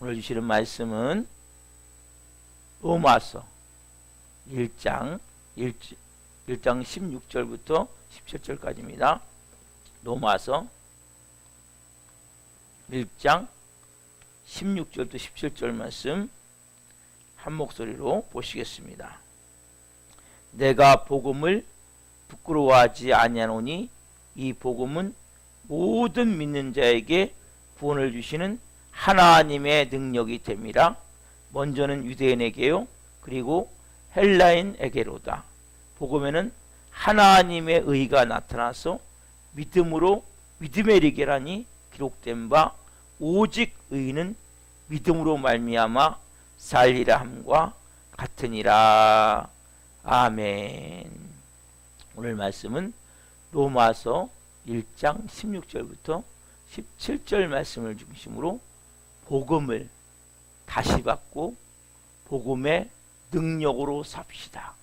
오늘 주시는 말씀은 로마서 1장 16절부터 17절까지입니다. 로마서 1장 16절부터 17절 말씀 한 목소리로 보시겠습니다. 내가 복음을 부끄러워하지 아니하노니 이 복음은 모든 믿는 자에게 구원을 주시는 하나님의 능력이 됨이라. 먼저는 유대인에게요 그리고 헬라인에게로다. 복음에는 하나님의 의가 나타나서 믿음으로 믿음에 이르게라니 기록된 바 오직 의인은 믿음으로 말미암아 살리라 함과 같으니라. 아멘. 오늘 말씀은 로마서 1장 16절부터 17절 말씀을 중심으로 복음을 다시 받고 복음의 능력으로 삽시다.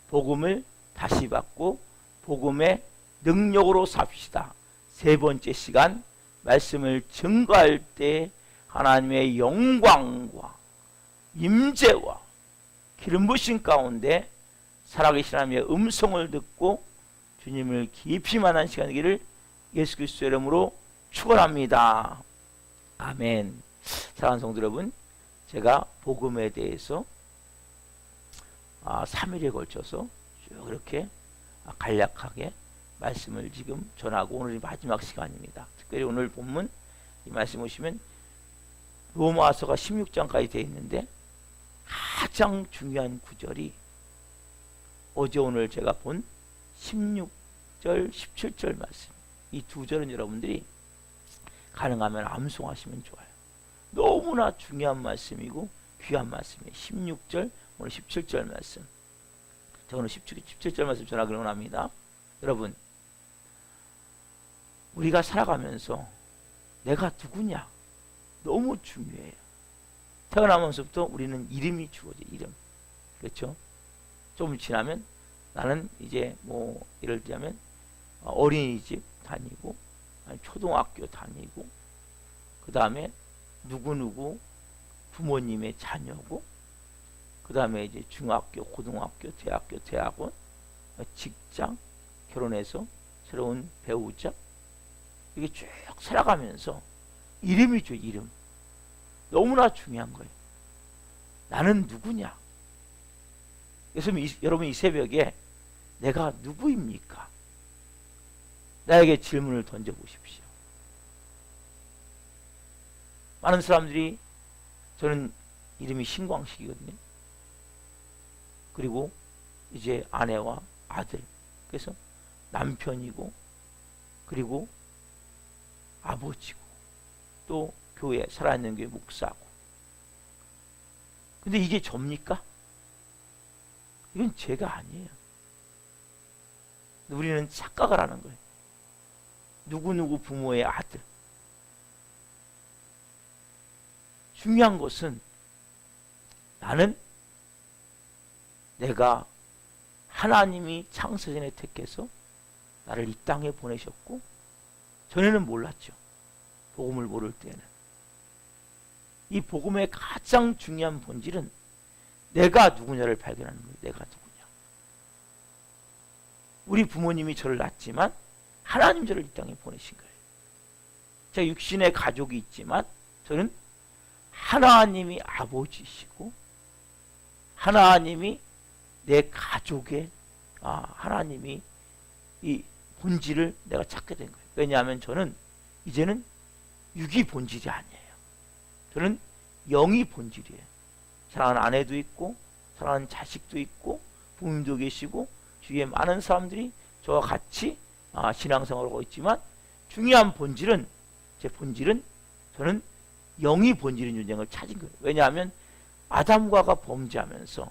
복음을 다시 받고 복음의 능력으로 삽시다. 세 번째 시간 말씀을 증거할 때 하나님의 영광과 임재와 기름 부으신 가운데 살아계신 하나님의 음성을 듣고 주님을 깊이 만난 시간이기를 예수 그리스도의 이름으로 축원합니다. 아멘. 사랑하는 성도 여러분, 제가 복음에 대해서 3일에 걸쳐서 쭉 이렇게 간략하게 말씀을 지금 전하고 오늘이 마지막 시간입니다. 특별히 오늘 본문 이 말씀 보시면 로마서가 16장까지 되어 있는데 가장 중요한 구절이 어제 오늘 제가 본 16절 17절 말씀, 이 두 절은 여러분들이 가능하면 암송하시면 좋아요. 너무나 중요한 말씀이고 귀한 말씀이에요. 16절 오늘 17절 말씀. 자, 오늘 17절 말씀 전하기로 합니다. 여러분, 우리가 살아가면서 내가 누구냐 너무 중요해요. 태어나면서부터 우리는 이름이 주어져요. 이름. 그렇죠? 좀 지나면 나는 이제 뭐 예를 들자면 어린이집 다니고 초등학교 다니고 그 다음에 누구누구 부모님의 자녀고 그 다음에 이제 중학교, 고등학교, 대학교, 대학원, 직장, 결혼해서 새로운 배우자, 이게 쭉 살아가면서 이름이죠. 이름. 너무나 중요한 거예요. 나는 누구냐? 그래서 여러분 이 새벽에 내가 누구입니까? 나에게 질문을 던져보십시오. 많은 사람들이, 저는 이름이 신광식이거든요. 그리고 이제 아내와 아들, 그래서 남편이고 그리고 아버지고 또 교회, 살아있는 교회 목사고. 근데 이게 접니까? 이건 제가 아니에요. 우리는 착각을 하는 거예요. 누구누구 부모의 아들. 중요한 것은 나는 내가 하나님이 창세전에 택해서 나를 이 땅에 보내셨고, 전에는 몰랐죠. 복음을 모를 때는. 이 복음의 가장 중요한 본질은 내가 누구냐를 발견하는 거예요. 내가 누구냐. 우리 부모님이 저를 낳았지만 하나님 저를 이 땅에 보내신 거예요. 제가 육신의 가족이 있지만 저는 하나님이 아버지시고 하나님이 내 가족의 하나님이 이 본질을 내가 찾게 된 거예요. 왜냐하면 저는 이제는 육이 본질이 아니에요. 저는 영이 본질이에요. 사랑하는 아내도 있고 사랑하는 자식도 있고 부모님도 계시고 주위에 많은 사람들이 저와 같이 신앙생활을 하고 있지만 중요한 본질은, 제 본질은 저는 영이 본질인 존재를 찾은 거예요. 왜냐하면 아담과가 범죄하면서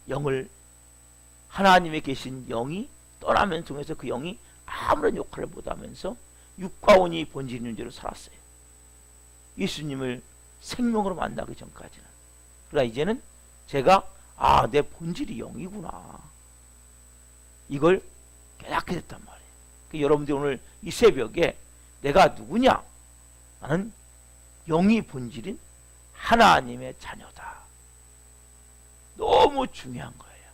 영을, 하나님에 계신 영이 떠나면 통해서 그 영이 아무런 역할을 못하면서 육과 혼이 본질인 존재로 살았어요. 예수님을 생명으로 만나기 전까지는. 그러나 이제는 제가 내 본질이 영이구나, 이걸 깨닫게 됐단 말이에요. 여러분들이 오늘 이 새벽에 내가 누구냐? 나는 영이 본질인 하나님의 자녀다. 너무 중요한 거예요.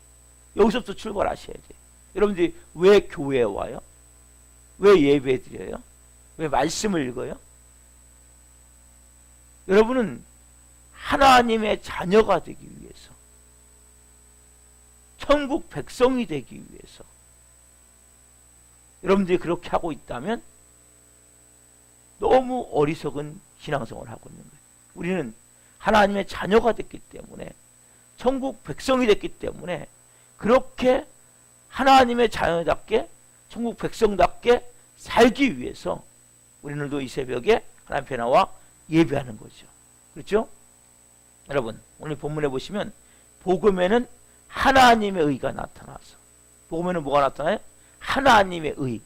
여기서부터 출발하셔야 돼요. 여러분들이 왜 교회에 와요? 왜 예배 드려요? 왜 말씀을 읽어요? 여러분은 하나님의 자녀가 되기 위해서, 천국 백성이 되기 위해서, 여러분들이 그렇게 하고 있다면 너무 어리석은 신앙생활을 하고 있는 거예요. 우리는 하나님의 자녀가 됐기 때문에, 천국 백성이 됐기 때문에 그렇게 하나님의 자녀답게, 천국 백성답게 살기 위해서 우리들도 이 새벽에 하나님 앞에 나와 예배하는 거죠. 그렇죠? 여러분, 오늘 본문에 보시면 복음에는 하나님의 의가 나타나서, 복음에는 뭐가 나타나요? 하나님의 의.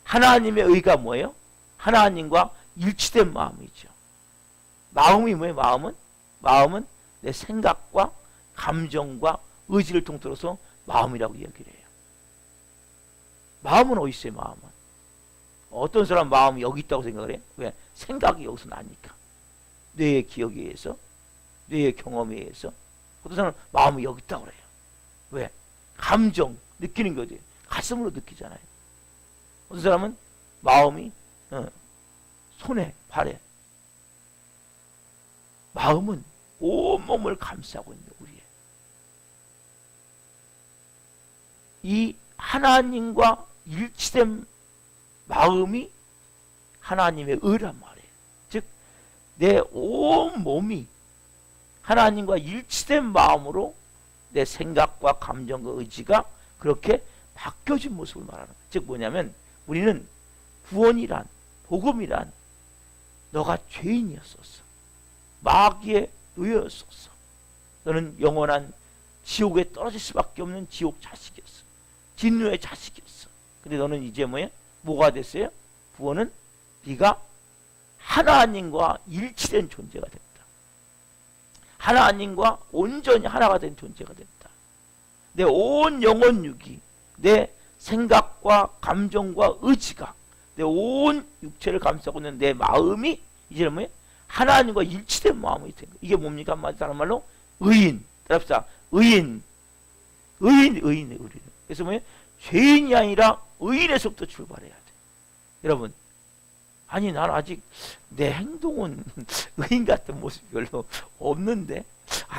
하나님의 의가 뭐예요? 하나님과 일치된 마음이죠. 마음이 뭐예요? 마음은 내 생각과 감정과 의지를 통틀어서 마음이라고 이야기를 해요. 마음은 어디 있어요? 마음은 어떤 사람 마음이 여기 있다고 생각을 해요? 왜? 생각이 여기서 나니까. 뇌의 기억에 의해서, 뇌의 경험에 의해서. 어떤 사람은 마음이 여기 있다고 그래요. 왜? 감정, 느끼는 거지. 가슴으로 느끼잖아요. 어떤 사람은 마음이 손에, 발에. 마음은 온몸을 감싸고 있는 우리의. 이 하나님과 일치된 마음이 하나님의 의란 말이에요. 즉, 내 온 몸이 하나님과 일치된 마음으로 내 생각과 감정과 의지가 그렇게 바뀌어진 모습을 말하는 거예요. 즉 뭐냐면, 우리는 구원이란, 복음이란, 너가 죄인이었었어. 마귀에 놓여있었어. 너는 영원한 지옥에 떨어질 수밖에 없는 지옥 자식이었어. 진노의 자식이었어. 근데 너는 이제 뭐가 됐어요? 구원은 네가 하나님과 일치된 존재가 됐다. 하나님과 온전히 하나가 된 존재가 됐다. 내 온 영혼 육이, 내 생각과 감정과 의지가, 내 온 육체를 감싸고 있는 내 마음이 이제는 뭐예요? 하나님과 일치된 마음이 된 거예요. 이게 뭡니까? 다른 말로 의인. 따라합시다. 의인. 그래서 뭐예요? 죄인이 아니라 의인에서부터 출발해야 돼. 여러분, 아니 난 아직 내 행동은 의인 같은 모습이 별로 없는데,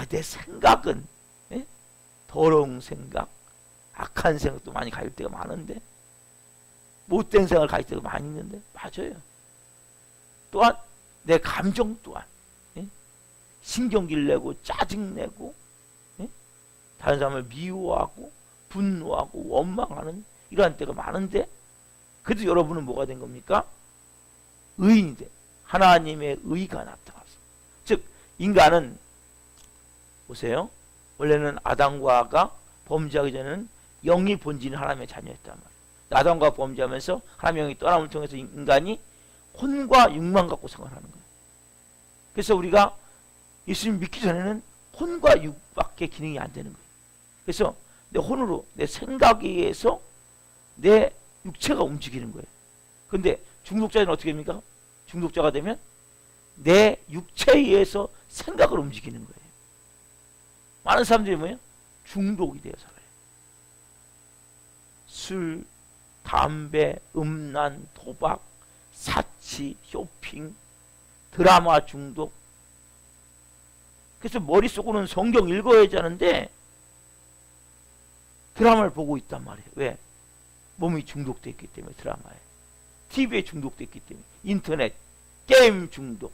내 생각은 더러운 생각, 악한 생각도 많이 가질 때가 많은데, 못된 생각을 가질 때가 많이 있는데, 맞아요. 또한 내 감정 또한 신경질 내고 짜증내고 다른 사람을 미워하고 분노하고 원망하는 이러한 때가 많은데, 그래도 여러분은 뭐가 된 겁니까? 의인이 돼. 하나님의 의가 나타났어. 즉 인간은 보세요. 원래는 아담과 하와가 범죄하기 전에는 영이 본질인 하나님의 자녀였단 말이에요. 아담과 범죄하면서 하나님의 영이 떠남을 통해서 인간이 혼과 육만 갖고 생활하는 거예요. 그래서 우리가 예수님 믿기 전에는 혼과 육밖에 기능이 안 되는 거예요. 그래서 내 혼으로, 내 생각에 의해서 내 육체가 움직이는 거예요. 근데 중독자는 어떻게 됩니까? 중독자가 되면 내 육체에 의해서 생각을 움직이는 거예요. 많은 사람들이 뭐예요? 중독이 되어 살아요. 술, 담배, 음란, 도박, 사치, 쇼핑, 드라마 중독. 그래서 머릿속으로는 성경 읽어야지 하는데 드라마를 보고 있단 말이에요. 왜? 몸이 중독되어 있기 때문에. 드라마에, TV에 중독되어 있기 때문에. 인터넷, 게임 중독.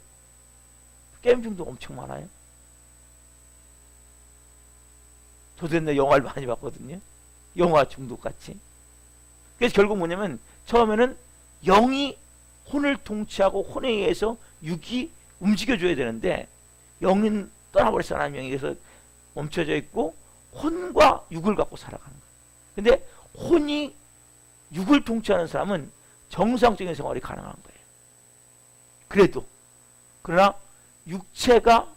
게임 중독 엄청 많아요. 저도 옛날에 영화를 많이 봤거든요. 영화 중독같이. 그래서 결국 뭐냐면, 처음에는 영이 혼을 통치하고 혼에 의해서 육이 움직여줘야 되는데, 영은 떠나버렸어. 하나님 영이. 그래서 멈춰져 있고 혼과 육을 갖고 살아가는 거예요. 근데 혼이 육을 통치하는 사람은 정상적인 생활이 가능한 거예요. 그러나 육체가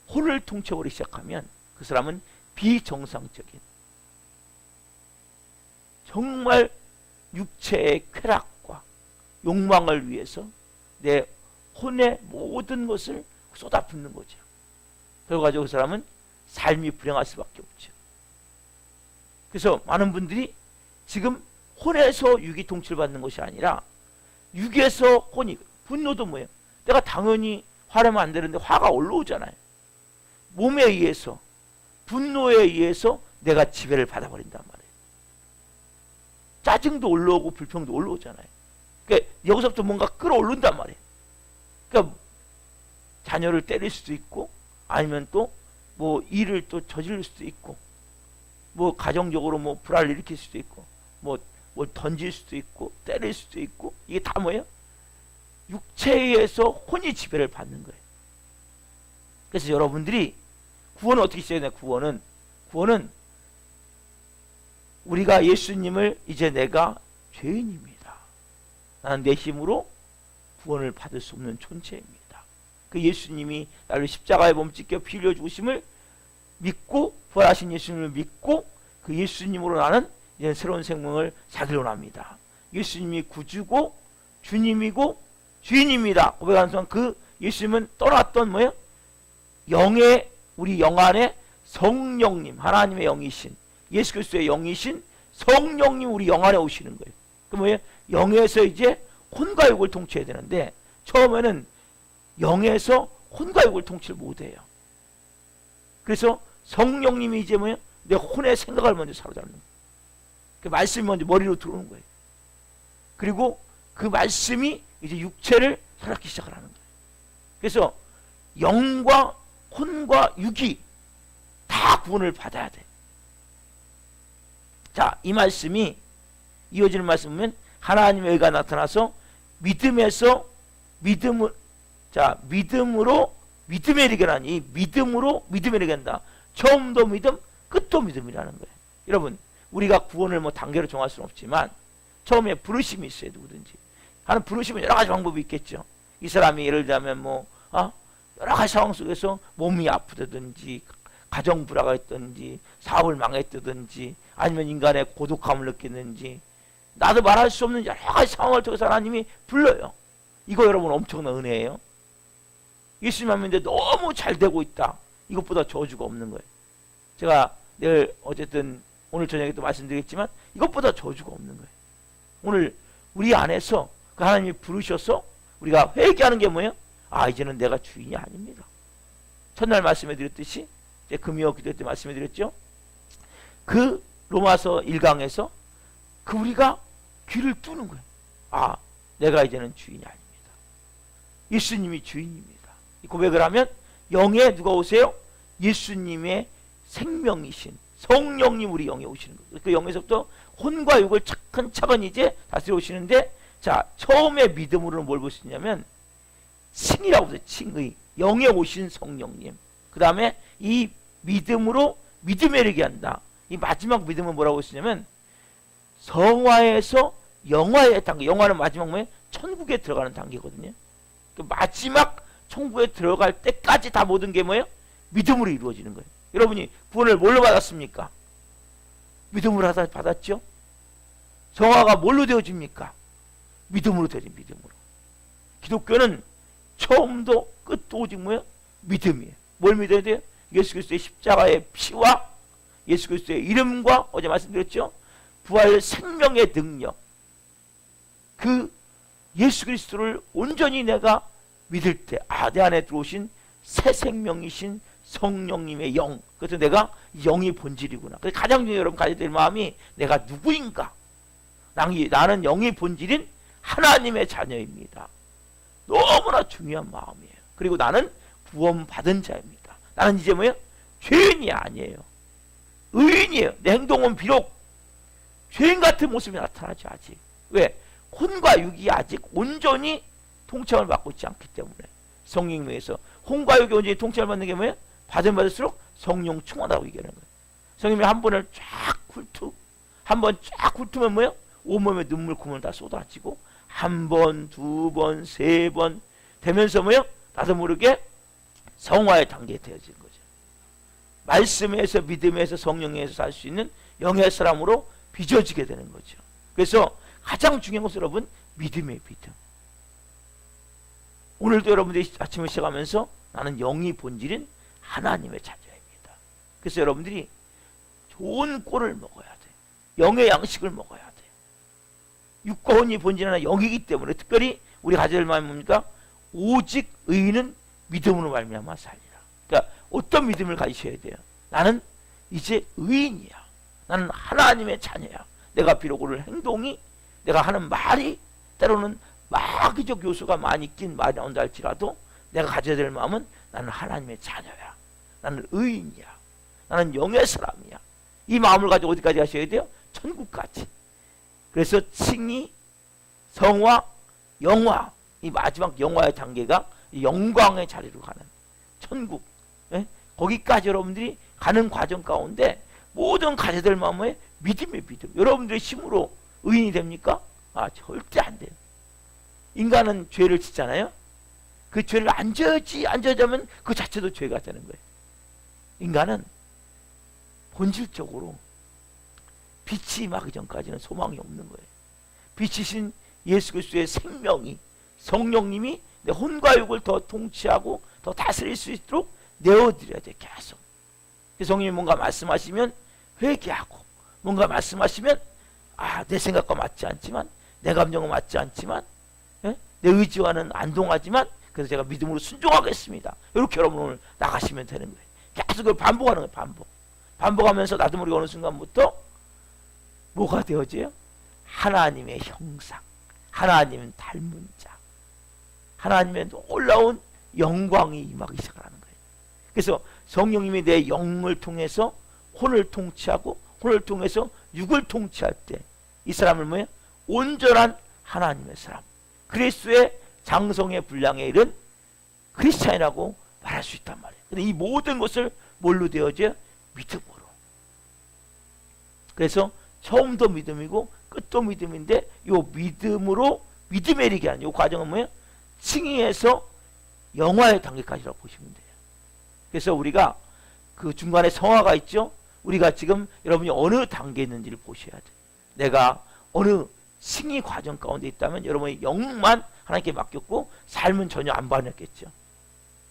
혼을 통치하기 시작하면 그 사람은 비정상적인, 정말 육체의 쾌락과 욕망을 위해서 내 혼의 모든 것을 쏟아붓는 거죠. 그래가지고 그 사람은 삶이 불행할 수밖에 없죠. 그래서 많은 분들이 지금 혼에서 육이 통치받는 것이 아니라 육에서 혼이, 분노도 뭐예요? 내가 당연히 화내면 안 되는데 화가 올라오잖아요. 몸에 의해서, 분노에 의해서 내가 지배를 받아버린단 말이에요. 짜증도 올라오고 불평도 올라오잖아요. 그러니까 여기서부터 뭔가 끌어올른단 말이에요. 그러니까 자녀를 때릴 수도 있고, 아니면 또 뭐 일을 또 저지를 수도 있고, 뭐 가정적으로 뭐 불화를 일으킬 수도 있고, 뭘 던질 수도 있고, 때릴 수도 있고, 이게 다 뭐예요? 육체에 의해서 혼이 지배를 받는 거예요. 그래서 여러분들이 구원은 어떻게 써야 되나? 구원은 우리가 예수님을 이제 내가 죄인입니다, 나는 내 힘으로 구원을 받을 수 없는 존재입니다, 그 예수님이 나를 십자가에 몸짓겨 피 흘려 죽으심을 믿고, 부활하신 예수님을 믿고 그 예수님으로 나는 이제 새로운 생명을 살기로 합니다. 예수님이 구주고 주님이고 주인입니다 고백하는 순간 그 예수님은 떠났던 뭐예요? 영의, 우리 영 안에 성령님, 하나님의 영이신, 예수 그리스도의 영이신 성령님 우리 영 안에 오시는 거예요. 그 뭐예요? 영에서 이제 혼과 육을 통치해야 되는데 처음에는 영에서 혼과 육을 통치를 못해요. 그래서 성령님이 이제 뭐예요? 내 혼의 생각을 먼저 사로잡는 거예요. 그 말씀이 먼저 머리로 들어오는 거예요. 그리고 그 말씀이 이제 육체를 살아가기 시작을 하는 거예요. 그래서 영과 혼과 육이 다 구원을 받아야 돼. 자, 이 말씀이 이어지는 말씀 보면 하나님의 의가 나타나서 믿음에서 믿음을, 자, 믿음으로 믿음에 이르게 하니, 이 믿음으로 믿음에 이르게 한다. 처음도 믿음, 끝도 믿음이라는 거예요. 여러분, 우리가 구원을 뭐 단계로 정할 수는 없지만 처음에 부르심이 있어요. 누구든지 하는 부르심은 여러 가지 방법이 있겠죠. 이 사람이 예를 들면 뭐 여러 가지 상황 속에서 몸이 아프다든지, 가정 불화가 있든지, 사업을 망했다든지, 아니면 인간의 고독함을 느끼는지, 나도 말할 수 없는 여러 가지 상황을 통해서 하나님이 불러요. 이거 여러분 엄청난 은혜예요. 예수님 안 믿는데 너무 잘 되고 있다, 이것보다 저주가 없는 거예요. 제가 내일 어쨌든 오늘 저녁에 또 말씀드리겠지만 이것보다 저주가 없는 거예요. 오늘 우리 안에서 그 하나님이 부르셔서 우리가 회개하는 게 뭐예요? 이제는 내가 주인이 아닙니다. 첫날 말씀해 드렸듯이, 이제 금요 기도 때 말씀해 드렸죠. 그 로마서 1강에서 그 우리가 귀를 뚫는 거예요. 내가 이제는 주인이 아닙니다. 예수님이 주인입니다. 이 고백을 하면 영에 누가 오세요? 예수님의 생명이신 성령님 우리 영에 오시는 거예요. 그 영에서부터 혼과 육을 차근차근 이제 다스려 오시는데, 자, 처음에 믿음으로는 뭘 볼 수 있냐면 칭이라고 해서 칭의, 영에 오신 성령님. 그 다음에 이 믿음으로 믿음에 이르게 한다. 이 마지막 믿음은 뭐라고 할 수 있냐면 성화에서 영화의 단계. 영화는 마지막 뭐예요? 천국에 들어가는 단계거든요. 그 마지막 천국에 들어갈 때까지 다 모든 게 뭐예요? 믿음으로 이루어지는 거예요. 여러분이 구원을 뭘로 받았습니까? 믿음으로 받았죠? 성화가 뭘로 되어집니까? 믿음으로 되지, 믿음으로. 기독교는 처음도 끝도 오직 뭐예요? 믿음이에요. 뭘 믿어야 돼요? 예수 그리스도의 십자가의 피와 예수 그리스도의 이름과, 어제 말씀드렸죠? 부활 생명의 능력. 그 예수 그리스도를 온전히 내가 믿을 때, 내 안에 들어오신 새 생명이신 성령님의 영, 그래서 내가 영이 본질이구나. 그래서 가장 중요한 여러분 가져야 될 마음이 내가 누구인가? 나는 영의 본질인 하나님의 자녀입니다. 너무나 중요한 마음이에요. 그리고 나는 구원받은 자입니다. 나는 이제 뭐예요? 죄인이 아니에요. 의인이에요. 내 행동은 비록 죄인 같은 모습이 나타나지 아직. 왜? 혼과 육이 아직 온전히 통치함을 받고 있지 않기 때문에. 성령에 의해서 혼과 육이 온전히 통치함을 받는 게 뭐예요? 받으면 받을수록 성령 충만하다고 얘기하는 거예요. 성령이 한 번을 한 번 쫙 훑으면 뭐예요? 온몸에 눈물 구멍을 다 쏟아지고 한 번, 두 번, 세 번 되면서 뭐예요? 나도 모르게 성화의 단계에 되어진 거죠. 말씀에서, 믿음에서, 성령에서 살 수 있는 영의 사람으로 빚어지게 되는 거죠. 그래서 가장 중요한 것은 여러분, 믿음의 믿음. 오늘도 여러분들이 아침을 시작하면서 나는 영이 본질인 하나님의 자녀입니다. 그래서 여러분들이 좋은 꼴을 먹어야 돼. 영의 양식을 먹어야 돼. 육과 혼이 본질은 영이기 때문에 특별히 우리 가져야 될 마음이 뭡니까? 오직 의인은 믿음으로 말미암아 살리라. 그러니까 어떤 믿음을 가지셔야 돼요? 나는 이제 의인이야. 나는 하나님의 자녀야. 내가 비록 오늘 행동이, 내가 하는 말이 때로는 마귀적 요소가 많이 낀 말이 나온다 할지라도 내가 가져야 될 마음은 나는 하나님의 자녀야. 나는 의인이야. 나는 영의 사람이야. 이 마음을 가지고 어디까지 가셔야 돼요? 천국까지. 그래서 칭의, 성화, 영화, 이 마지막 영화의 단계가 영광의 자리로 가는 천국. 예? 거기까지 여러분들이 가는 과정 가운데 모든 가져야 될 마음의 믿음의 믿음. 여러분들의 힘으로 의인이 됩니까? 절대 안 돼요. 인간은 죄를 짓잖아요. 그 죄를 안 저지하면 그 자체도 죄가 되는 거예요. 인간은 본질적으로 빛이 임하기 전까지는 소망이 없는 거예요. 빛이신 예수 그리스도의 생명이, 성령님이 내 혼과 육을 더 통치하고 더 다스릴 수 있도록 내어드려야 돼. 계속. 성령님이 뭔가 말씀하시면 회개하고, 뭔가 말씀하시면 내 생각과 맞지 않지만, 내 감정과 맞지 않지만, 내 의지와는 안 동하지만 그래서 제가 믿음으로 순종하겠습니다. 이렇게 여러분 오늘 나가시면 되는 거예요. 계속 그걸 반복하는 거예요. 반복하면서 나도 모르게 어느 순간부터 뭐가 되어져요? 하나님의 형상, 하나님 닮은 자, 하나님의 놀라운 영광이 임하기 시작하는 거예요. 그래서 성령님이 내 영을 통해서 혼을 통치하고 혼을 통해서 육을 통치할 때 이 사람을 뭐예요? 온전한 하나님의 사람, 그리스도의 장성의 분량에 이른 크리스찬이라고 말할 수 있단 말이에요. 근데 이 모든 것을 뭘로 되어져요? 믿음으로. 그래서 처음도 믿음이고 끝도 믿음인데 이 믿음으로 믿음에 이르게 하는 이 과정은 뭐예요? 칭의에서 영화의 단계까지라고 보시면 돼요. 그래서 우리가 그 중간에 성화가 있죠. 우리가 지금 여러분이 어느 단계에 있는지를 보셔야 돼요. 내가 어느 칭의 과정 가운데 있다면 여러분의 영만 하나님께 맡겼고 삶은 전혀 안 변했겠죠.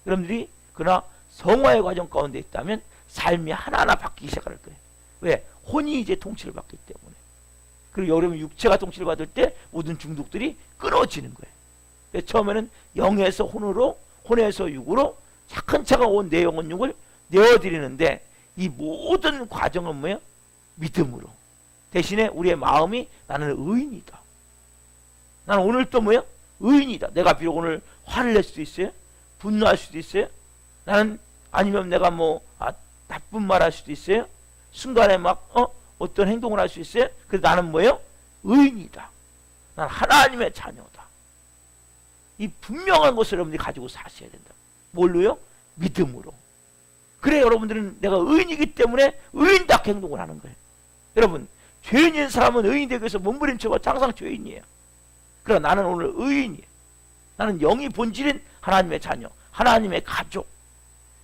여러분들이 그러나 성화의 과정 가운데 있다면 삶이 하나하나 바뀌기 시작할 거예요. 왜? 혼이 이제 통치를 받기 때문에. 그리고 여러분 육체가 통치를 받을 때 모든 중독들이 끊어지는 거예요. 처음에는 영에서 혼으로, 혼에서 육으로 차근차근 온 내 영혼 육을 내어드리는데 이 모든 과정은 뭐예요? 믿음으로. 대신에 우리의 마음이 나는 의인이다. 나는 오늘 또 뭐예요? 의인이다. 내가 비록 오늘 화를 낼 수도 있어요. 분노할 수도 있어요. 나는 아니면 내가 나쁜 말 할 수도 있어요. 순간에 막 어떤 행동을 할 수 있어요. 그래서 나는 뭐예요? 의인이다. 나는 하나님의 자녀다. 이 분명한 것을 여러분들이 가지고 사셔야 된다. 뭘로요? 믿음으로. 그래 여러분들은 내가 의인이기 때문에 의인답게 행동을 하는 거예요. 여러분 죄인인 사람은 의인 되기 위해서 몸부림쳐봐 항상 죄인이에요. 그러나 나는 오늘 의인이에요. 나는 영이 본질인 하나님의 자녀, 하나님의 가족.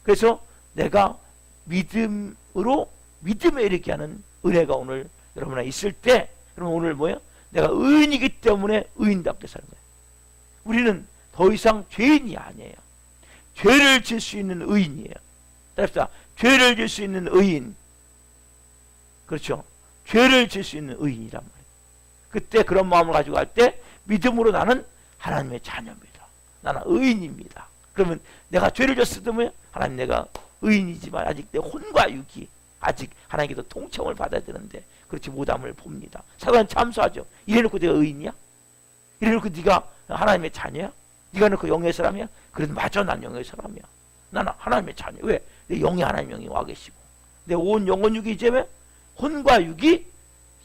그래서 내가 믿음으로 믿음에 이르게 하는 은혜가 오늘 여러분에 있을 때 여러분 오늘 뭐예요? 내가 의인이기 때문에 의인답게 사는 거예요. 우리는 더 이상 죄인이 아니에요. 죄를 질 수 있는 의인이에요. 따라합시다. 죄를 질 수 있는 의인. 그렇죠. 죄를 질 수 있는 의인이란 말이에요. 그때 그런 마음을 가지고 갈 때 믿음으로 나는 하나님의 자녀입니다. 나는 의인입니다. 그러면 내가 죄를 졌을 때 뭐예요? 하나님 내가 의인이지만 아직 내 혼과 육이 아직 하나님께서 통칭을 받아야 되는데 그렇지 못함을 봅니다. 사단은 참소하죠. 이래놓고 내가 의인이야? 이래놓고 네가 하나님의 자녀야? 네가 놓고 영의 사람이야? 그래도 맞아, 난 영의 사람이야. 나는 하나님의 자녀. 왜? 내 영이 하나님의 영이 와 계시고 내 온 영혼 육이 이제 왜? 혼과 육이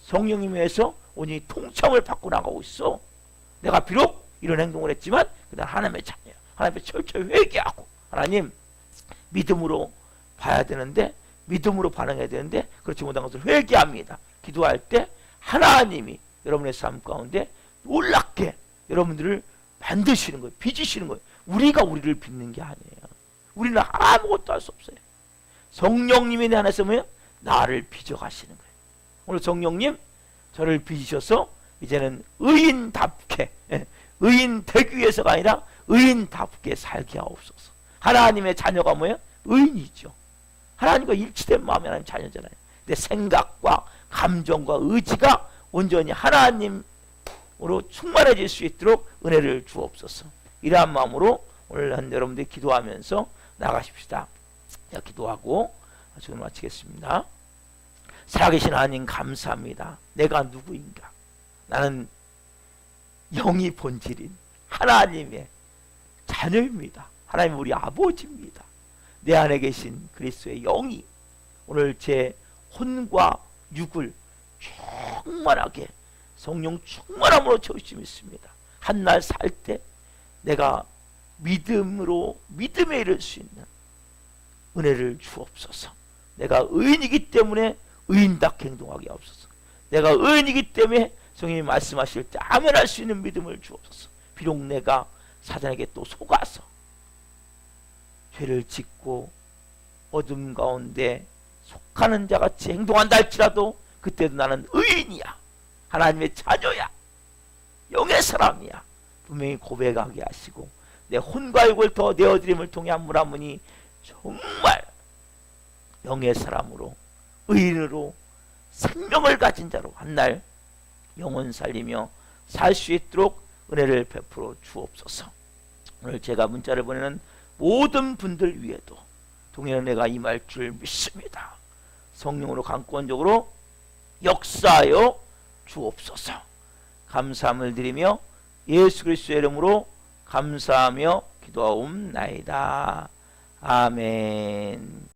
성령님에서 온전히 통칭을 받고 나가고 있어. 내가 비록 이런 행동을 했지만 그냥 하나님의 자녀야. 하나님의 철저히 회개하고 하나님 믿음으로 봐야 되는데 믿음으로 반응해야 되는데 그렇지 못한 것을 회개합니다. 기도할 때 하나님이 여러분의 삶 가운데 놀랍게 여러분들을 만드시는 거예요. 빚으시는 거예요. 우리가 우리를 빚는 게 아니에요. 우리는 아무것도 할 수 없어요. 성령님이 내 안에서 뭐예요? 나를 빚어가시는 거예요. 오늘 성령님 저를 빚으셔서 이제는 의인답게 의인 되기 위해서가 아니라 의인답게 살게 하옵소서. 하나님의 자녀가 뭐예요? 의인이죠. 하나님과 일치된 마음이 하나님 자녀잖아요. 근데 생각과 감정과 의지가 온전히 하나님으로 충만해질 수 있도록 은혜를 주옵소서. 이러한 마음으로 오늘 한 여러분들이 기도하면서 나가십시다. 자, 기도하고 지금 마치겠습니다. 살아계신 하나님 감사합니다. 내가 누구인가? 나는 영이 본질인 하나님의 자녀입니다. 하나님 우리 아버지입니다. 내 안에 계신 그리스도의 영이 오늘 제 혼과 육을 충만하게 성령 충만함으로 채우심이 있습니다. 한날 살 때 내가 믿음으로 믿음에 이를 수 있는 은혜를 주옵소서. 내가 의인이기 때문에 의인답게 행동하게 하옵소서. 내가 의인이기 때문에 성령이 말씀하실 때 아멘할 수 있는 믿음을 주옵소서. 비록 내가 사단에게 또 속아서 죄를 짓고 어둠 가운데 속하는 자같이 행동한다 할지라도 그때도 나는 의인이야. 하나님의 자녀야. 영의 사람이야. 분명히 고백하게 하시고 내 혼과 육을 더 내어드림을 통해 한 분 한 분이 정말 영의 사람으로 의인으로 생명을 가진 자로 한날 영혼 살리며 살 수 있도록 은혜를 베풀어 주옵소서. 오늘 제가 문자를 보내는 모든 분들 위에도 동일한 은혜가 임할 줄 믿습니다. 성령으로 강권적으로 역사하여 주옵소서. 감사함을 드리며 예수 그리스도의 이름으로 감사하며 기도하옵나이다. 아멘.